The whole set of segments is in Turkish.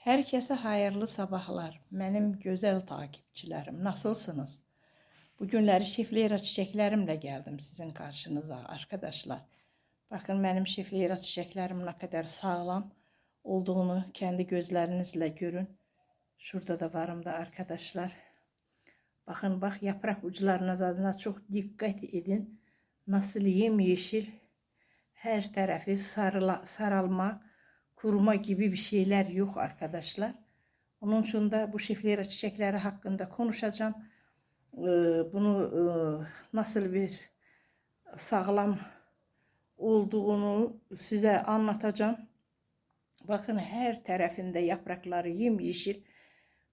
Herkese hayırlı sabahlar. Benim güzel takipçilerim. Nasılsınız? Bugünleri şifleyra çiçeklerimle geldim sizin karşınıza arkadaşlar. Bakın benim şifleyra çiçeklerim ne kadar sağlam olduğunu kendi gözlerinizle görün. Şurada da varım da arkadaşlar. Bakın bak yaprak uçlarına çok dikkat edin. Nasıl yemyeşil, her tarafı saralma, kuruma gibi bir şeyler yok arkadaşlar. Onun için de bu şiflera çiçekleri hakkında konuşacağım. Bunu nasıl bir sağlam olduğunu size anlatacağım. Bakın her tarafında yaprakları yemyeşil.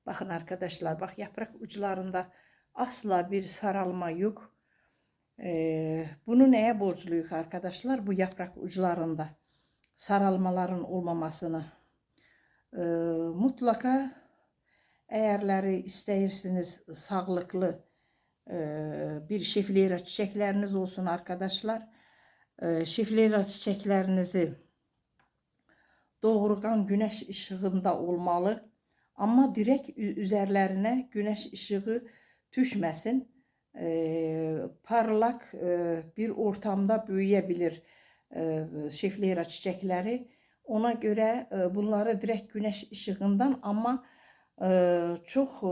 Bakın arkadaşlar, bak yaprak uçlarında asla bir saralma yok. Bunu neye borçluyuz arkadaşlar? Bu yaprak uçlarında saralmaların olmamasını. Mutlaka eğerleri isteyirsiniz sağlıklı bir şifleyra çiçekleriniz olsun arkadaşlar. Şifleyra çiçeklerinizi doğrudan güneş ışığında olmalı. Ama direkt üzerlerine güneş ışığı düşmesin. Parlak bir ortamda büyüyebilir şifleyra çiçekleri. Ona göre bunları direkt güneş ışığından ama çok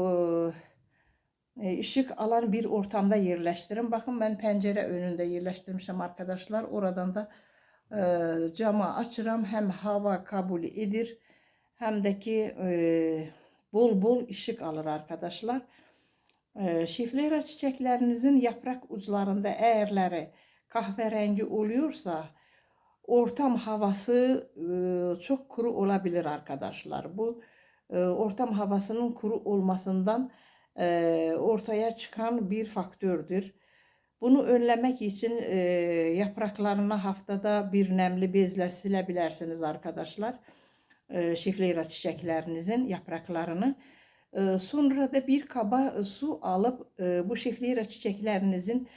ışık alan bir ortamda yerleştirin. Bakın ben pencere önünde yerleştirmişim arkadaşlar. Oradan da camı açıram. Hem hava kabul edir hem de ki bol bol ışık alır arkadaşlar. Şifleyra çiçeklerinizin yaprak uçlarında eğerleri kahverengi oluyorsa ortam havası çok kuru olabilir arkadaşlar. Bu ortam havasının kuru olmasından ortaya çıkan bir faktördür. Bunu önlemek için yapraklarına haftada bir nemli bezle silebilirsiniz arkadaşlar. Şifleyra çiçeklerinizin yapraklarını. Sonra da bir kaba su alıp bu şifleyra çiçeklerinizin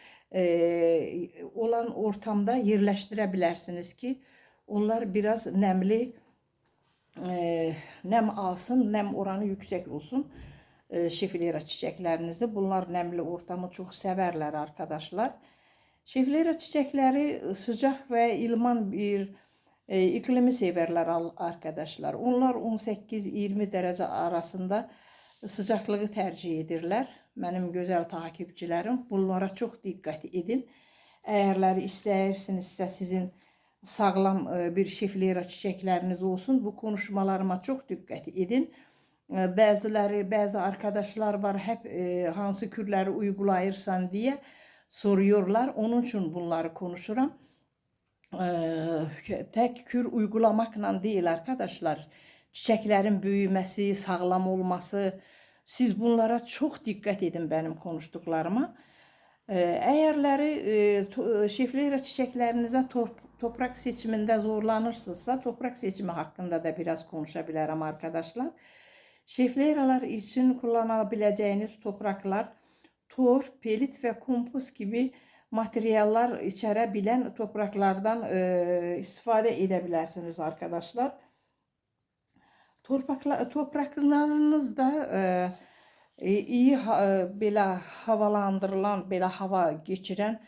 olan ortamda yerleştirebilirsiniz ki onlar biraz nemli, nem alsın, nem oranı yüksek olsun. Şifleyra çiçeklerinizi. Bunlar nemli ortamı çok severler arkadaşlar. Şifleyra çiçekleri sıcak ve ilman bir iklimi severler arkadaşlar. Onlar 18-20 derece arasında sıcaklığı tercih edirlər. Benim güzel takipçilerim. Bunlara çok dikkat edin. Eğerler istəyirsinizsə sizin sağlam bir şifleyra çiçekleriniz olsun. Bu konuşmalarıma çok dikkat edin. Bazı arkadaşlar var hep hansı kürleri uygulayırsan diye soruyorlar. Onun için bunları konuşuram. Tek kür uygulamakla değil arkadaşlar. Çiçeklerin büyümesi, sağlam olması. Siz bunlara çok dikkat edin benim konuştuklarıma. Eğerleri şifleyra çiçeklerinize toprak seçiminde zorlanırsınızsa toprak seçimi hakkında da biraz konuşabilirim arkadaşlar. Şifleyralar için kullanabileceğiniz topraklar tor, pelit ve kompost gibi materyaller içerebilen topraklardan istifade edebilirsiniz arkadaşlar. Topraklarınızda iyi belə havalandırılan, belə hava geçiren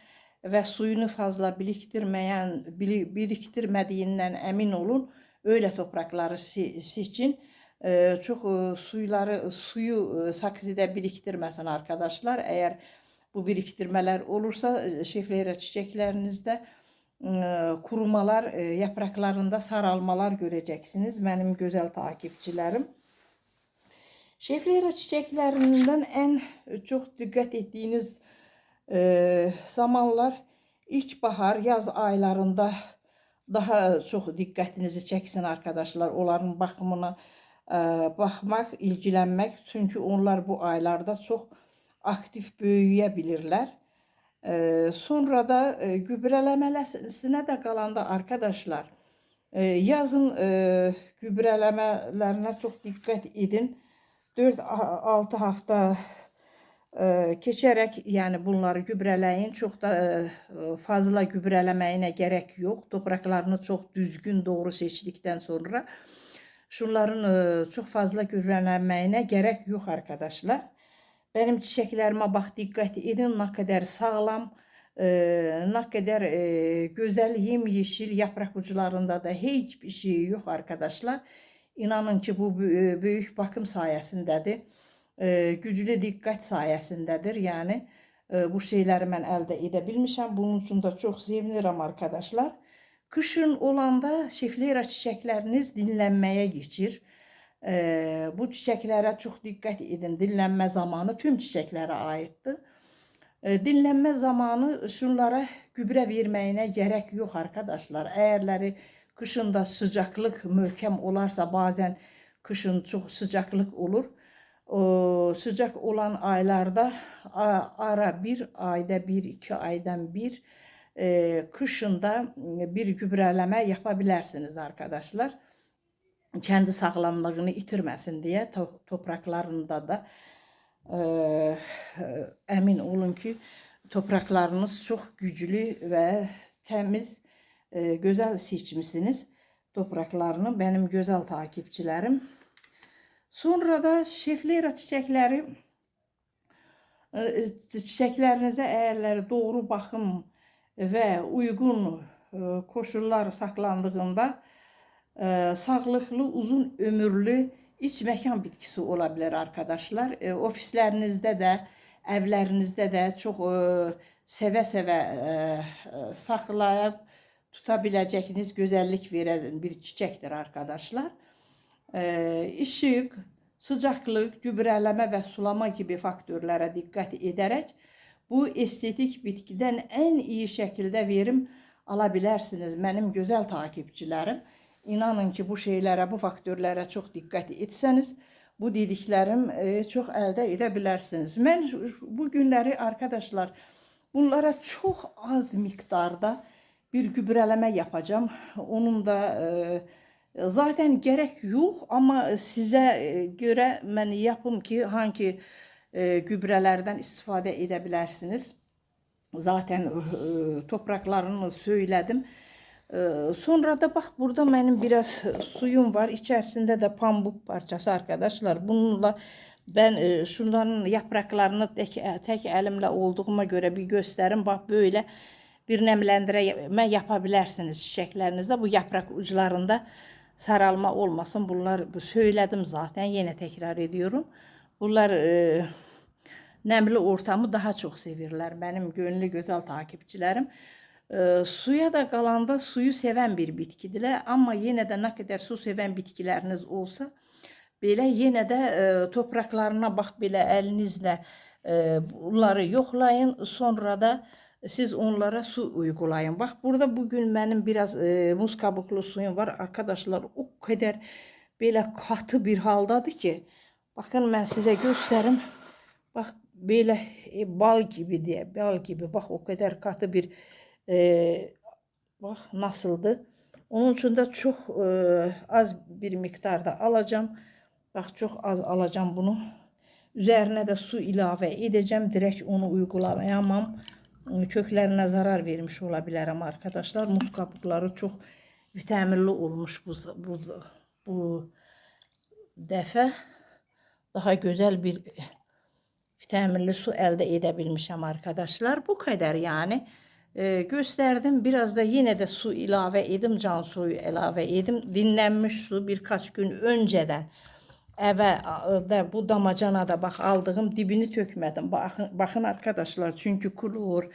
ve suyunu fazla biriktirmediğinden emin olun. Öyle toprakları seçin. Çok suyu saksıda biriktirmesin arkadaşlar. Eğer bu biriktirmeler olursa şifleyra çiçeklerinizde kurumalar, yapraklarında saralmalar göreceksiniz benim güzel takipçilerim. Şifleyra çiçeklerinden en çok dikkat ettiğiniz zamanlar ilkbahar, yaz aylarında daha çok dikkatinizi çeksin arkadaşlar. Onların bakımına bakmak, ilgilenmek. Çünkü onlar bu aylarda çok aktif büyüyebilirler. Sonra da gübrələməsine de kalanda arkadaşlar yazın gübrələmələrine çok dikkat edin. 4-6 hafta geçerek yani bunları gübreleyin. Çok da fazla gübrelemeyine gerek yok. Topraklarını çok düzgün doğru seçtikten sonra Şunların çok fazla gübrələnməyinə gerek yok arkadaşlar. Benim çiçeklerime bak, dikkat edin ne kadar sağlam, ne kadar güzel yemyeşil, yaprak uçlarında da hiçbir şey yok arkadaşlar. İnanın ki bu büyük bakım sayesindədir. Güclü dikkat sayesindədir. Yani bu şeyleri ben elde edebilmişim. Bunun için de çok sevinirim arkadaşlar. Kışın olanda şiflera çiçekleriniz dinlenmeye geçir. Bu çiçeklere çok dikkat edin. Dinlenme zamanı tüm çiçeklere aittir. Dinlenme zamanı şunlara gübre vermeyine gerek yok arkadaşlar. Eğerleri kışında sıcaklık möhkem olarsa, bazen kışın çok sıcaklık olur. O sıcak olan aylarda ara bir ayda bir, iki aydan bir kışında bir gübreleme yapabilirsiniz arkadaşlar. Kendi sağlamlığını itirməsin diye topraklarında da emin olun ki topraklarınız çok güçlü ve temiz, güzel seçmişsiniz topraklarını, benim güzel takipçilerim. Sonra da şeflera çiçekleri, çiçeklerinize eğerleri doğru bakım ve uygun koşullar saklandığında sağlıklı, uzun ömürlü iç mekan bitkisi olabilir arkadaşlar. Ofislerinizde de, evlerinizde de çok seve-seve saklayıp tutabileceğiniz, güzellik veren bir çiçektir arkadaşlar. Işık, sıcaklık, gübreleme ve sulama gibi faktörlere dikkat ederek bu estetik bitkiden en iyi şekilde verim alabilirsiniz benim güzel takipçilerim. İnanın ki bu şeylere, bu faktörlere çok dikkat etseniz bu dediklerim çok elde edebilirsiniz. Ben bu günleri arkadaşlar bunlara çok az miktarda bir gübreleme yapacağım. Onun da zaten gerek yok ama size göre ben yapım ki hangi gübrelerden istifade edebilirsiniz. Zaten topraklarını söyledim. Sonra da bak, burada benim biraz suyum var. İçerisinde de pamuk parçası arkadaşlar. Bununla ben şunların yapraklarını tek elimle olduğuma göre bir gösterim. Bak, böyle bir nemlendirme yapabilirsiniz çiçeklerinizde. Bu yaprak uçlarında saralma olmasın. Bunlar söyledim zaten. Yine tekrar ediyorum. Bunlar nemli ortamı daha çok sevirler. Benim gönlü güzel takipçilerim. Suya da qalanda suyu seven bir bitkidirlər. Ama yine de ne kadar su seven bitkileriniz olsa, belə yine de topraklarına bak, belə əlinizlə bunları yoxlayın. Sonra da siz onlara su uygulayın. Bak, burada bugün benim biraz muz kabuklu suyum var. Arkadaşlar o kadar belə katı bir haldadır ki. Bakın, ben size gösterim. Bak, böyle bal gibi diye, bal gibi. Bak, o kadar katı bir bak nasıldı. Onun için de çok az bir miktarda alacağım. Bak, çok az alacağım bunu. Üzerine de su ilave edeceğim. Direkt onu uygulayamam. Köklerine zarar vermiş olabilirim arkadaşlar. Muz kabukları çok vitaminli olmuş bu defa. Daha güzel bir vitaminli su elde edebilmişim arkadaşlar. Bu kadar yani. Gösterdim. Biraz da yine de su ilave edim. Can suyu ilave edim. Dinlenmiş su birkaç gün önceden eve de bu damacanada bak aldığım, dibini tökmedim. Bakın arkadaşlar, çünkü klor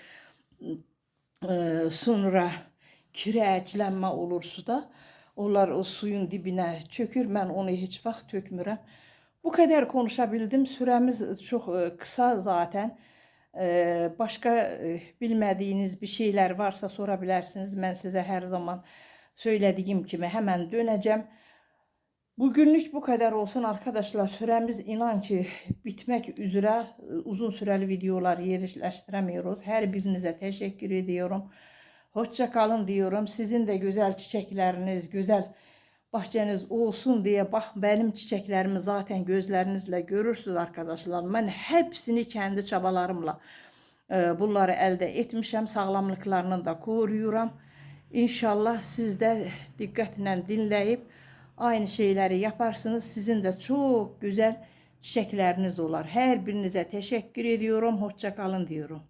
sonra kireçlenme olur suda. Onlar o suyun dibine çökür. Ben onu hiç vaxt tökmürəm. Bu kadar konuşabildim. Süremiz çok kısa zaten. Başka bilmediğiniz bir şeyler varsa sorabilirsiniz. Ben size her zaman söylediğim gibi hemen döneceğim. Bugünlük bu kadar olsun arkadaşlar. Süremiz inan ki bitmek üzere. Uzun süreli videolar yerleştiremiyoruz. Her birinize teşekkür ediyorum. Hoşça kalın diyorum. Sizin de güzel çiçekleriniz, güzel bahçeniz olsun diye, bak benim çiçeklerimi zaten gözlerinizle görürsünüz arkadaşlar. Ben hepsini kendi çabalarımla bunları elde etmişim. Sağlamlıklarını da koruyuram. İnşallah siz de dikkatle dinleyip aynı şeyleri yaparsınız. Sizin de çok güzel çiçekleriniz olur. Her birinize teşekkür ediyorum. Hoşça kalın diyorum.